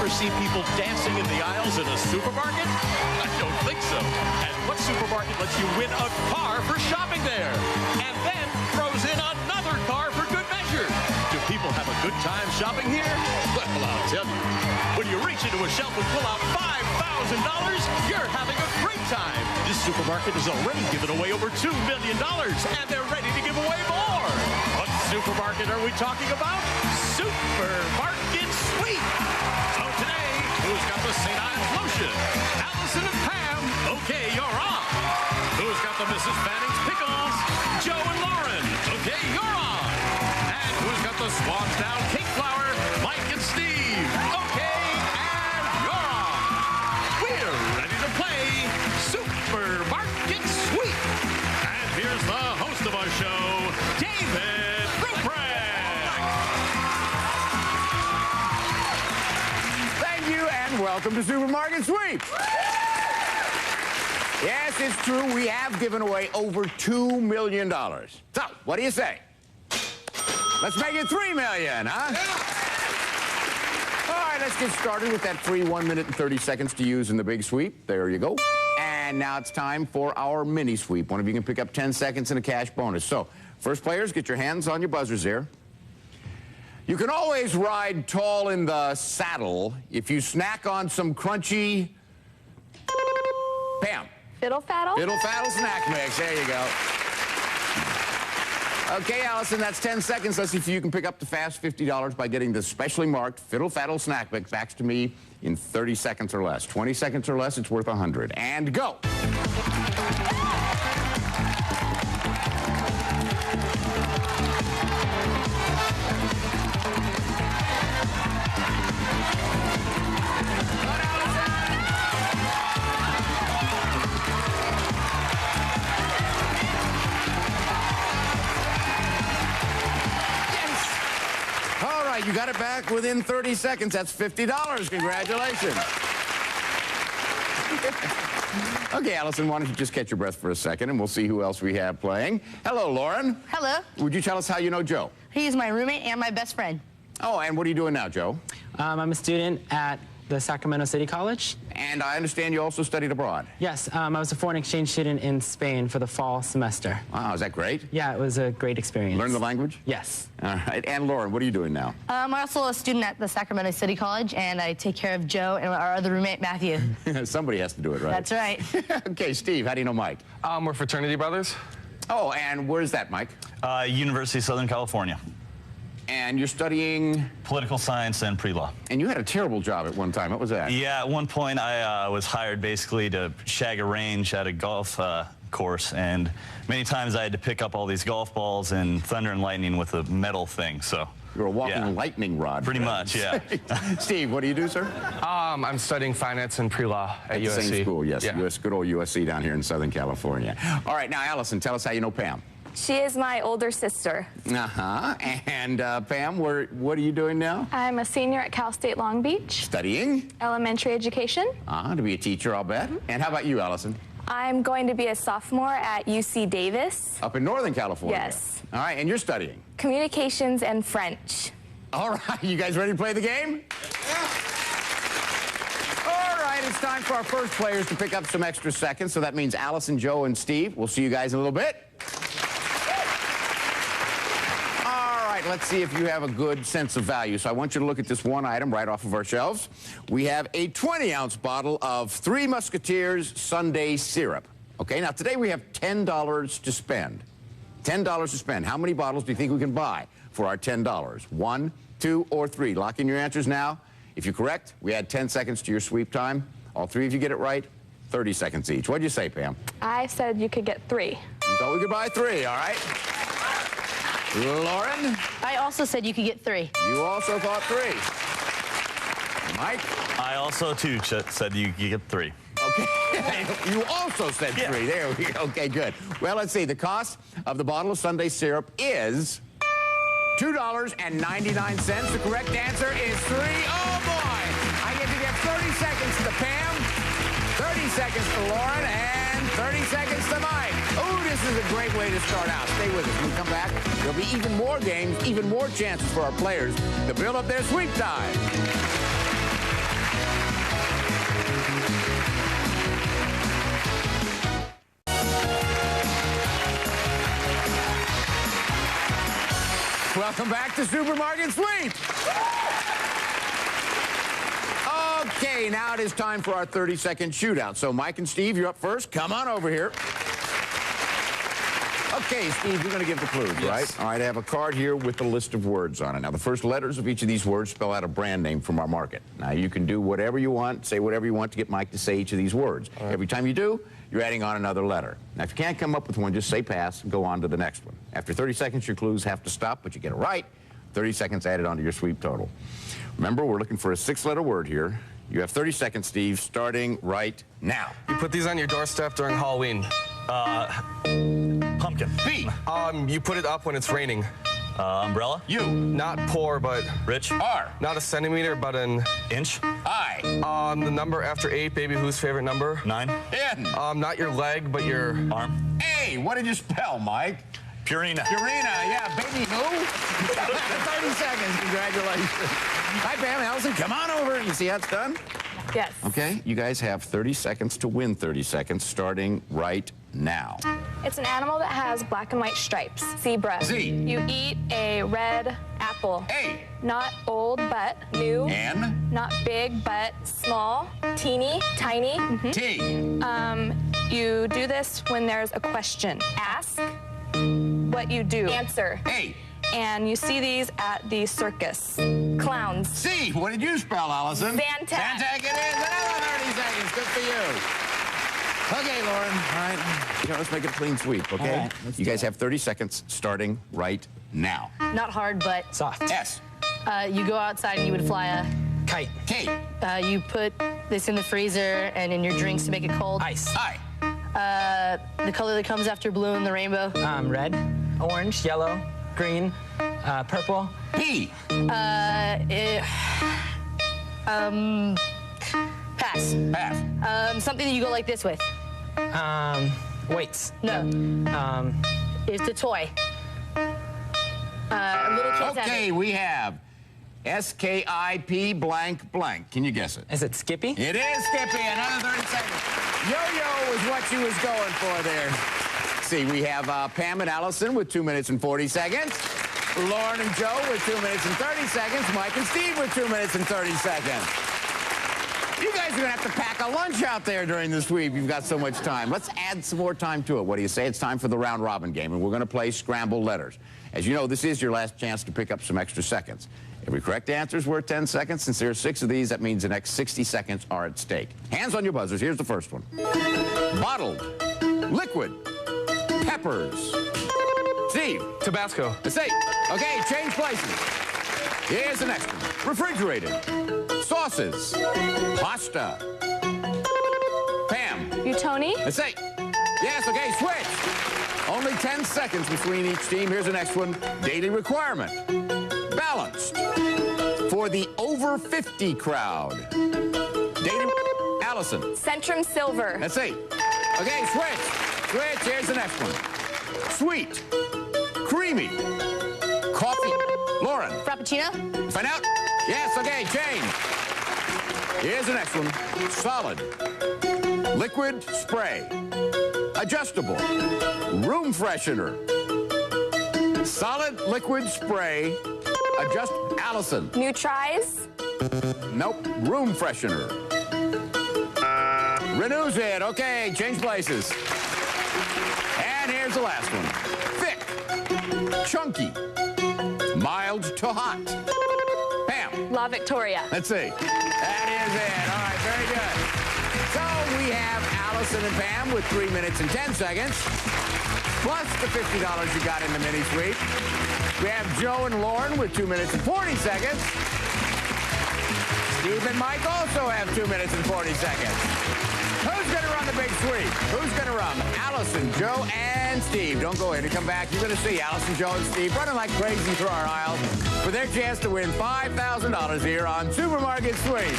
ever seen people dancing in the aisles in a supermarket? I don't think so. And what supermarket lets you win a car for shopping there? And then throws in another car for good measure. Do people have a good time shopping here? Well, I'll tell you. When you reach into a shelf and pull out $5,000, you're having a great time. This supermarket has already given away over $2 million, and they're ready to give away more. What supermarket are we talking about? Supermarket Sweep. So today, who's got the St. Ives lotion? Alison and Pam. Okay, you're on. Who's got the Mrs. Fanning's pickles? Joe and Lauren. Okay, you're on. And who's got the Swan's Down cake flour? Mike and Steve. Okay, and you're on. We're ready to play Supermarket Sweep. And here's the host of our show, David Ruprecht. Thank you, and welcome to Supermarket Sweep. Yes, it's true. We have given away over $2 million. So, what do you say? Let's make it $3 million, huh? All right, let's get started with that free 1 minute and 30 seconds to use in the big sweep. There you go. And now it's time for our mini sweep. One of you can pick up 10 seconds and a cash bonus. So, first players, get your hands on your buzzers there. You can always ride tall in the saddle if you snack on some crunchy... Pam. Fiddle Faddle? Fiddle Faddle snack mix. There you go. Okay, Allison, that's 10 seconds. Let's see if you can pick up the fast $50 by getting the specially marked Fiddle Faddle snack mix back to me in 30 seconds or less. 20 seconds or less, it's worth 100. And go. You got it back within 30 seconds. That's $50. Congratulations. Okay, Allison, why don't you just catch your breath for a second, and we'll see who else we have playing. Hello, Lauren. Hello. Would you tell us how you know Joe? He's my roommate and my best friend. Oh, and what are you doing now, Joe? I'm a student at the Sacramento City College. And I understand you also studied abroad. Yes, I was a foreign exchange student in Spain for the fall semester. Wow, is that great? Yeah, it was a great experience. Learn the language? Yes. All right. And Lauren, what are you doing now? I'm also a student at the Sacramento City College, and I take care of Joe and our other roommate, Matthew. Somebody has to do it, right? That's right. Okay, Steve, how do you know Mike? We're fraternity brothers. Oh, and where's that, Mike? University of Southern California. And you're studying? Political science and pre-law. And you had a terrible job at one time. What was that? Yeah, at one point I was hired basically to shag a range at a golf course, and many times I had to pick up all these golf balls and thunder and lightning with a metal thing, so. You're a walking lightning rod. Pretty much, yeah. Steve, what do you do, sir? I'm studying finance and pre-law at USC. Same school, yes. Yeah. Good old USC down here in Southern California. All right, now, Allison, tell us how you know Pam. She is my older sister. Uh-huh. And Pam, what are you doing now? I'm a senior at Cal State Long Beach. Studying? Elementary education. To be a teacher, I'll bet. And how about you, Allison? I'm going to be a sophomore at UC Davis. Up in Northern California? Yes. All right, and you're studying? Communications and French. All right, you guys ready to play the game? Yeah. All right, it's time for our first players to pick up some extra seconds. So that means Allison, Joe, and Steve. We'll see you guys in a little bit. Let's see if you have a good sense of value. So I want you to look at this one item right off of our shelves. We have a 20-ounce bottle of Three Musketeers Sundae syrup. Okay, now today we have $10 to spend. $10 to spend. How many bottles do you think we can buy for our $10? 1, 2, or 3? Lock in your answers now. If you're correct, we add 10 seconds to your sweep time. All three of you get it right, 30 seconds each. What'd you say, Pam? I said you could get 3. You thought we could buy 3, all right? Lauren? I also said you could get 3. You also thought 3. Mike? I also, too, said you get 3. Okay. You also said 3. There we go. Okay, good. Well, let's see. The cost of the bottle of Sundae syrup is $2.99. The correct answer is 3. Oh, boy. I get to give 30 seconds to Pam, 30 seconds to Lauren, and 30 seconds to Mike. Oh, this is a great way to start out. Stay with us. When we come back, there'll be even more games, even more chances for our players to build up their sweep time. Welcome back to Supermarket Sweep. Okay, now it is time for our 30-second shootout. So Mike and Steve, you're up first. Come on over here. Okay, Steve, you're going to give the clues, right? All right, I have a card here with a list of words on it. Now, the first letters of each of these words spell out a brand name from our market. Now, you can do whatever you want, say whatever you want to get Mike to say each of these words. Right. Every time you do, you're adding on another letter. Now, if you can't come up with one, just say pass and go on to the next one. After 30 seconds, your clues have to stop, but you get it right. 30 seconds added onto your sweep total. Remember, we're looking for a 6-letter word here. You have 30 seconds, Steve, starting right now. You put these on your doorstep during Halloween. Pumpkin. B. You put it up when it's raining. Umbrella. U. Not poor, but Rich. R. not a centimeter, but an Inch. I. the number after 8, baby, whose favorite number? 9. N. Not your leg, but your Arm. A. What did you spell, Mike? Purina. Purina, yeah, baby who? 30 seconds, congratulations. Hi, Pam, Allison, come on over. You see how it's done? Yes. Okay, you guys have 30 seconds to win 30 seconds, starting right now. It's an animal that has black and white stripes. Zebra. Z. You eat a red apple. A. Not old, but new. N. Not big, but small. Teeny, tiny. T. You do this when there's a question. Ask what you do. Answer. A. And you see these at the circus. Clowns. C. What did you spell, Allison? Zantac. Zantac it is. Another 30 seconds. Good for you. Okay, Lauren. All right. Yeah, let's make it a clean sweep, okay? All right, let's You do guys it. have 30 seconds, starting right now. Not hard, but Soft. S. you go outside and you would fly a... Kite. K. you put this in the freezer and in your drinks to make it cold. Ice. I. The color that comes after blue in the rainbow. Red, orange, yellow, green, purple. P. Pass. Pass. Something that you go like this with. Weights. No. It's a toy. Little kids have Okay, it. we have S-K-I-P blank blank. Can you guess it? Is it Skippy? It is Skippy. Another 30 seconds. Yo-yo is what she was going for there. See, we have Pam and Allison with 2 minutes and 40 seconds. Lauren and Joe with 2 minutes and 30 seconds. Mike and Steve with 2 minutes and 30 seconds. You guys are going to have to pack a lunch out there during the sweep. You've got so much time. Let's add some more time to it. What do you say? It's time for the round-robin game, and we're going to play scrambled letters. As you know, this is your last chance to pick up some extra seconds. Every correct answer is worth 10 seconds. Since there are 6 of these, that means the next 60 seconds are at stake. Hands on your buzzers. Here's the first one. Bottled. Liquid. Peppers. Steve. Tabasco. That's 8. Okay, change places. Here's the next one. Refrigerated. Sauces. Pasta. Pam. Tony. That's 8. Yes, okay, switch. Only 10 seconds between each team. Here's the next one. Daily requirement. Balanced. For the over 50 crowd. Daily. Allison. Centrum Silver. That's 8. Okay, switch. Switch. Here's the next one. Sweet. Creamy. Coffee. Lauren. Frappuccino? Find out? Yes, okay, change. Here's the next one. Solid. Liquid spray. Adjustable. Room freshener. Solid liquid spray. Allison. Nutrise. Nope. Room freshener. Renews it. Okay, change places. And here's the last one. Thick. Chunky. Mild to hot. Pam. La Victoria. Let's see. That is it. All right, very good. So we have Allison and Pam with 3 minutes and 10 seconds, plus the $50 you got in the mini sweep. We have Joe and Lauren with 2 minutes and 40 seconds. Steve and Mike also have 2 minutes and 40 seconds. Who's going to run the big sweep? Who's going to run? Allison, Joe, and Steve. Don't go in and come back. You're going to see Allison, Joe, and Steve running like crazy through our aisles for their chance to win $5,000 here on Supermarket Sweep.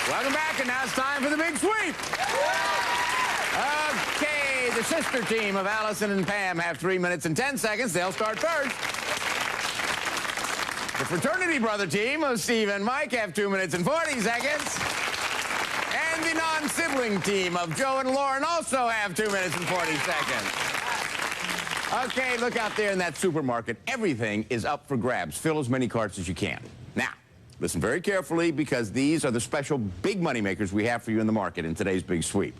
Welcome back, and now it's time for the big sweep. Okay, the sister team of Allison and Pam have 3 minutes and 10 seconds. They'll start first. The fraternity brother team of Steve and Mike have 2 minutes and 40 seconds. And the non-sibling team of Joe and Lauren also have 2 minutes and 40 seconds. Okay, look out there in that supermarket. Everything is up for grabs. Fill as many carts as you can. Now, listen very carefully because these are the special big money makers we have for you in the market in today's Big Sweep.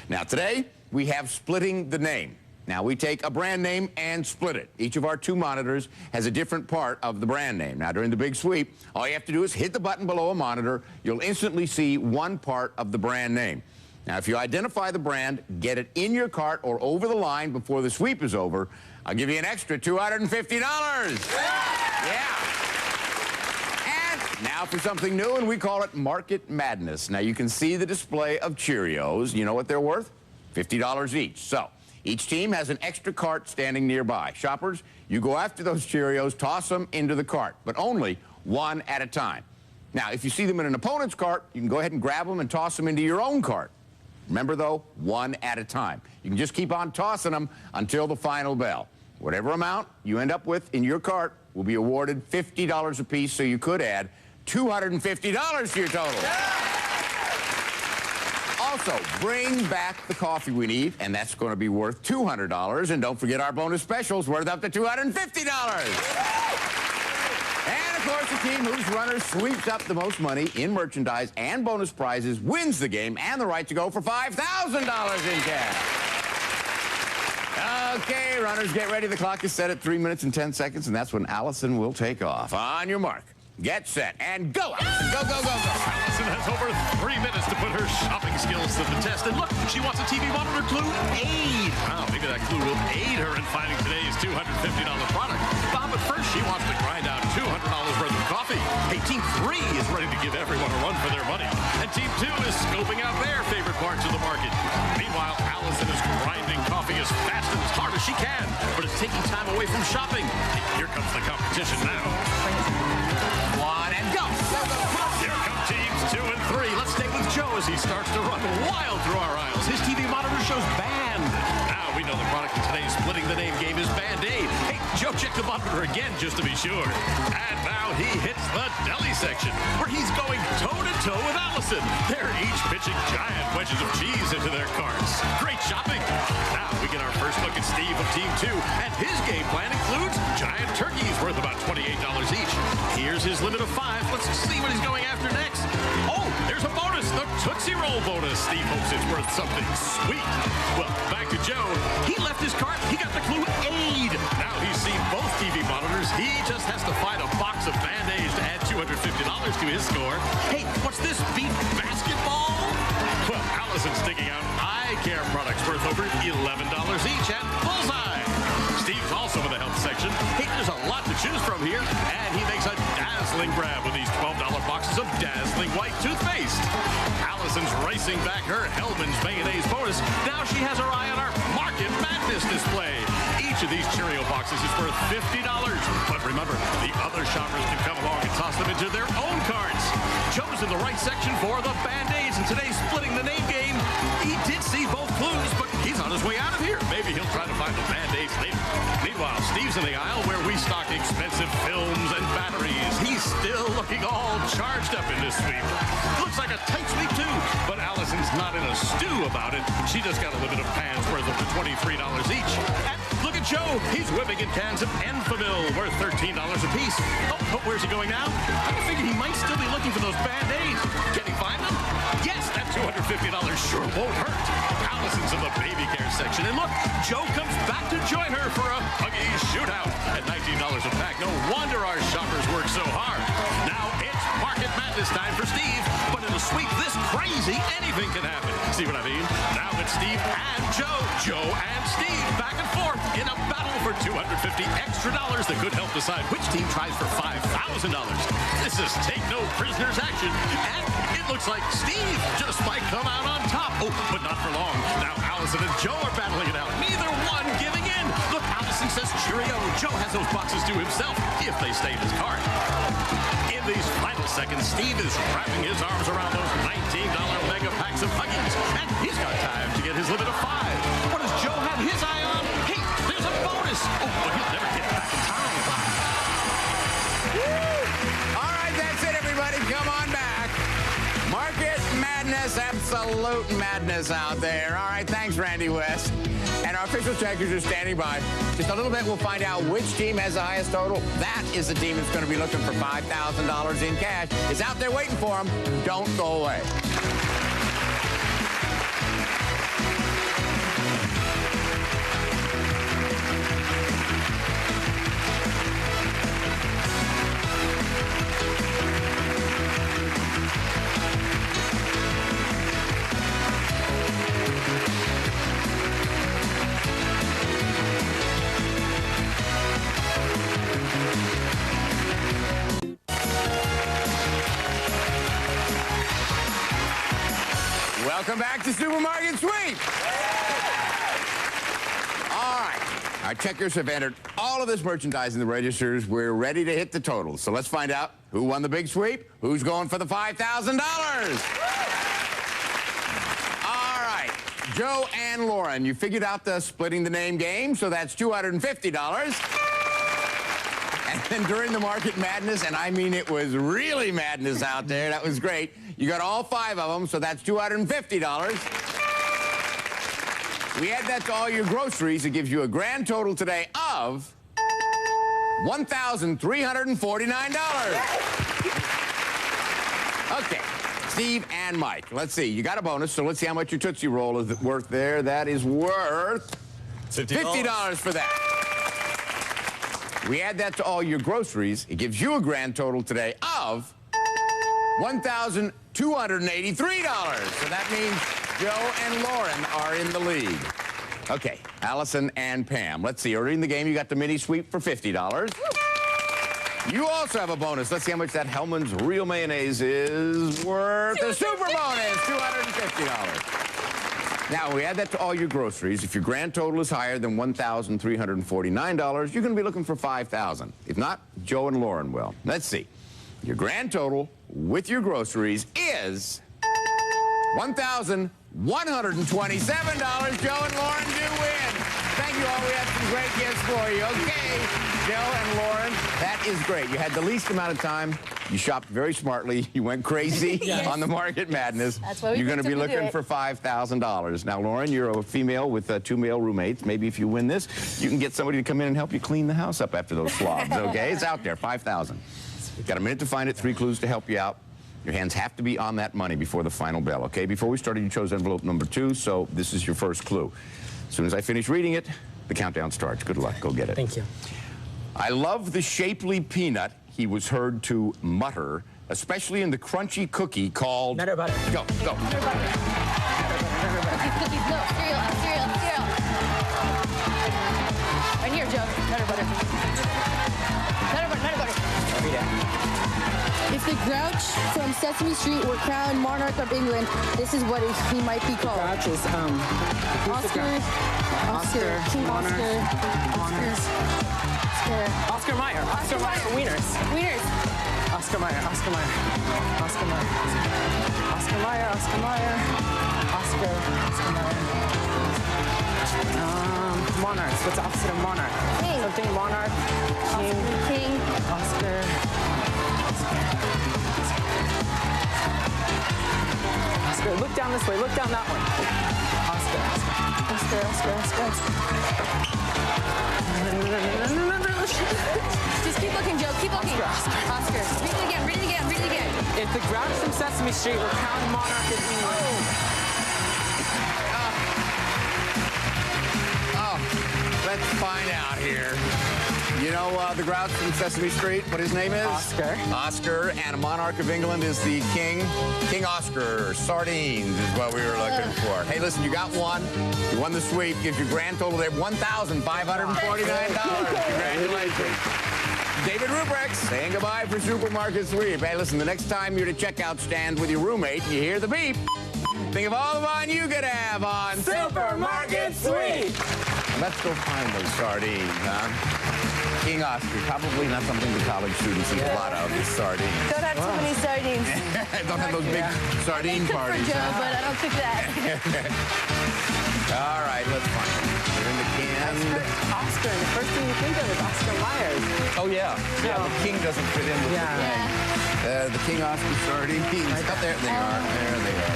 Now, today, we have splitting the name. Now, we take a brand name and split it. Each of our 2 monitors has a different part of the brand name. Now, during the Big Sweep, all you have to do is hit the button below a monitor. You'll instantly see one part of the brand name. Now, if you identify the brand, get it in your cart or over the line before the sweep is over, I'll give you an extra $250. Yeah. And now for something new, and we call it Market Madness. Now, you can see the display of Cheerios. You know what they're worth? $50 each. So, each team has an extra cart standing nearby. Shoppers, you go after those Cheerios, toss them into the cart, but only one at a time. Now, if you see them in an opponent's cart, you can go ahead and grab them and toss them into your own cart. Remember, though, one at a time. You can just keep on tossing them until the final bell. Whatever amount you end up with in your cart will be awarded $50 apiece, so you could add $250 to your total. Also, bring back the coffee we need, and that's going to be worth $200. And don't forget our bonus specials worth up to $250. And, of course, the team whose runner sweeps up the most money in merchandise and bonus prizes wins the game and the right to go for $5,000 in cash. Okay, runners, get ready. The clock is set at 3 minutes and 10 seconds, and that's when Allison will take off. On your mark, get set, and go, Allison. Go, go, go, go. Alison has over 3 minutes to put her shopping skills to the test. And look, she wants a TV monitor clue aid. Wow, maybe that clue will aid her in finding today's $250 product. But first, she wants to grind out $200 worth of coffee. Hey, Team 3 is ready to give everyone a run for their money. And Team 2 is scoping out their favorite parts of the market. Meanwhile, Allison is grinding coffee as fast and as hard as she can, but it's taking time away from shopping. Here comes the competition now. One and go. Go, go, go. Here come teams 2 and 3. Let's stay with Joe as he starts to run wild through our aisles. His TV monitor shows Band. Now we know the product in today's Splitting the Name game is Band-Aid. Hey, Joe, check the monitor again just to be sure. And now he hits the deli section, where he's going toe-to-toe with Allison. They're each pitching giant wedges of cheese into their carts. Great shopping. Now we get our first look at Steve of Team 2, and his game plan includes giant turkeys worth about $28 each. Here's his limit of 5. Let's see what he's going after next. Oh, there's a bonus, the Tootsie Roll bonus. Steve hopes it's worth something sweet. Well, back to Joe. He left his cart. He got the clue aid. Now he's seen both TV monitors. He just has to find a box of Band-Aids to add $250 to his score. Hey, what's this? Beat basketball? Well, Allison's digging out eye care products worth over $11 each at Bullseye. Steve's also in the health section. Hey, there's a lot to choose from here, and he makes a dazzling grab with these $12 boxes of dazzling white toothpaste. Allison's racing back her Hellman's Mayonnaise bonus. Now she has her eye on our Market Madness display. Each of these Cheerio boxes is worth $50. But remember, the other shoppers can come along and toss them into their own carts. Joe's in the right section for the Band-Aids, and today's Splitting the Name game, he did see both clues, but he's on his way out of here. Maybe he'll try to find the Band-Aids later. Meanwhile, Steve's in the aisle where we stock expensive films and batteries. He's still looking all charged up in this sweep. Looks like a tight sweep, too, but Allison's not in a stew about it. She just got a limit of pans worth up to $23 each. And look at Joe. He's whipping in cans of Enfamil worth $13 apiece. Oh, where's he going now? I figure he might still be looking for those Band-Aids. Can he find them? Yes, that $250 sure won't hurt. Allison's in the baby care section. And look, Joe comes back to join her for a huggy shootout. At $19 a pack, no wonder our shoppers work so hard. Now it's Market Madness time for Steve. But in a sweep this crazy, anything can happen. See what I mean? Now it's Steve and Joe. Joe and Steve back and forth in a battle for $250 extra that could help decide which team tries for $5,000. This is take no prisoners action. And it looks like Steve just might come out on top. Oh, but not for long. Now Allison and Joe are battling it out. Neither one giving in. Look, Allison says Cheerio. Joe has those boxes to himself if they stay in his cart. In these final seconds, Steve is wrapping his arms around those $19 mega packs of Huggies. And he's got time to get his limit of 5. What does Joe have his eye on? Hey, there's a bonus. Oh, but he'll never get back in time. All right, that's it, everybody. Come on back. Market madness, absolute madness out there. All right, thanks, Randy West. And our official checkers are standing by. Just a little bit, we'll find out which team has the highest total. That is the team that's going to be looking for $5,000 in cash. It's out there waiting for them. Don't go away. Welcome back to Supermarket Sweep. All right. Our checkers have entered all of this merchandise in the registers. We're ready to hit the totals. So let's find out who won the big sweep, who's going for the $5,000. All right. Joe and Lauren, you figured out the splitting the name game, so that's $250. And then during the market madness, and I mean it was really madness out there, that was great, you got all 5 of them, so that's $250. We add that to all your groceries. It gives you a grand total today of $1,349. Okay, Steve and Mike, let's see. You got a bonus, so let's see how much your Tootsie Roll is worth there. That is worth $50 for that. We add that to all your groceries. It gives you a grand total today of $1,283. So that means Joe and Lauren are in the lead. Okay, Allison and Pam. Let's see. Early in the game, you got the mini sweep for $50. You also have a bonus. Let's see how much that Hellman's Real Mayonnaise is worth. A super bonus, $250. Now, we add that to all your groceries. If your grand total is higher than $1,349, you're going to be looking for $5,000. If not, Joe and Lauren will. Let's see. Your grand total with your groceries is $1,127. Joe and Lauren do win. Thank you all. We have some great gifts for you. Okay, Joe and Lauren, that is great. You had the least amount of time. You shopped very smartly. You went crazy Yes. on the market madness. That's what we You're going to be picked up to looking do for $5,000. Now, Lauren, you're a female with 2 male roommates. Maybe if you win this, you can get somebody to come in and help you clean the house up after those slobs, okay? It's out there, $5,000. You've got a minute to find it, 3 clues to help you out. Your hands have to be on that money before the final bell, okay? Before we started, you chose envelope number 2, so this is your first clue. As soon as I finish reading it, the countdown starts. Good luck. Go get it. Thank you. I love the shapely peanut he was heard to mutter, especially in the crunchy cookie called... Nutter butter. Go. Cookies, no, cereal. Right here, Joe. Nutter butter. Every day. If the Grouch from Sesame Street were crowned monarch of England, this is what he might be called. Grouch is, Oscar, King Oscar, Oscar Mayer. Oscar Mayer. Wieners. Oscar Mayer. Oscar Mayer. Oscar Mayer. Oscar Mayer. Oscar Mayer. Oscar Mayer. Monarchs. What's the opposite of monarch? King. Something monarch. King. Oscar. Oscar. Look down this way. Look down that one. Oscar. Just keep looking, Joe. Keep looking. Oscar. Read it again. If the Grouch from Sesame Street were crowned monarch of England. Let's find out here. You know the Grouch from Sesame Street, what his name is? Oscar. Oscar, and a monarch of England is the king. King Oscar. Sardines is what we were looking for. Hey, listen, you got one. You won the sweep. Gives you grand total there, $1,549. Congratulations. David Ruprecht saying goodbye for Supermarket Sweep. Hey, listen, the next time you're at a checkout stand with your roommate and you hear the beep, think of all the fun you could have on Supermarket Sweep. Let's go find those sardines, huh? King Oscar, probably not something the college students eat a lot of, is sardines. Don't have too many sardines. Don't have those big sardine Cook for parties, Joe, huh? but I don't cook that. All right, let's find it. in the can. Oscar, and the first thing you think of is Oscar Myers. Oh, yeah. Yeah, the king doesn't fit in with the thing. The King Oscar sardines. Oh, there they are. There they are.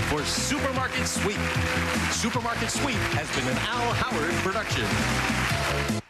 For Supermarket Sweep. Supermarket Sweep has been an Al Howard production.